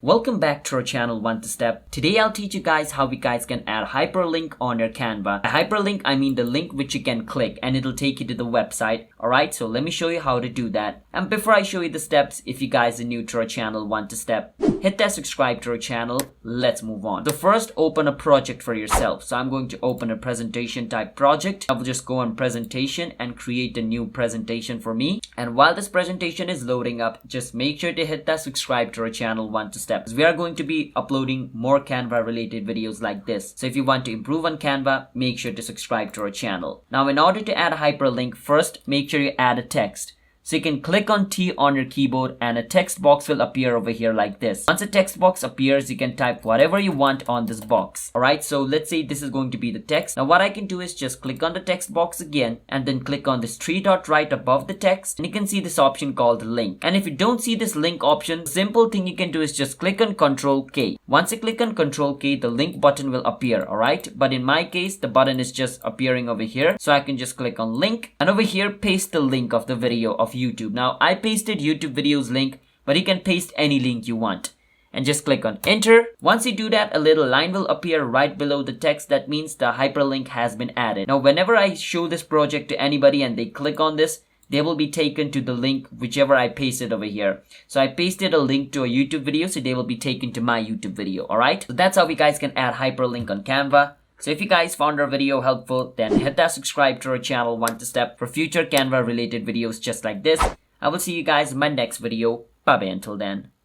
Welcome back to our channel One to Step. Today I'll teach you guys how you guys can add hyperlink on your Canva. A hyperlink, I mean the link which you can click and it'll take you to the website. Alright, so let me show you how to do that. And before I show you the steps, if you guys are new to our channel One to Step, hit that subscribe to our channel. Let's move on. So first, open a project for yourself. So I'm going to open a presentation type project. I will just go on presentation and create a new presentation for me. And while this presentation is loading up, just make sure to hit that subscribe to our channel One to Step. We are going to be uploading more Canva related videos like this. So if you want to improve on Canva, make sure to subscribe to our channel. Now in order to add a hyperlink, first make sure you add a text. So you can click on T on your keyboard and a text box will appear over here like this. Once a text box appears, you can type whatever you want on this box. Alright, so let's say this is going to be the text. Now what I can do is just click on the text box again and then click on this three dot right above the text and you can see this option called link. And if you don't see this link option, the simple thing you can do is just click on Ctrl K. Once you click on Ctrl K, the link button will appear, alright? But in my case, the button is just appearing over here. So I can just click on link and over here paste the link of the video of YouTube. Now I pasted YouTube videos link, but you can paste any link you want and just click on enter. Once you do that, a little line will appear right below the text. That means the hyperlink has been added. Now whenever I show this project to anybody and they click on this, they will be taken to the link whichever I pasted over here. So I pasted a link to a YouTube video, so they will be taken to my YouTube video. Alright, so that's how you guys can add hyperlink on Canva. So if you guys found our video helpful, then hit that subscribe to our channel One to Step for future Canva related videos just like this. I will see you guys in my next video. Bye bye until then.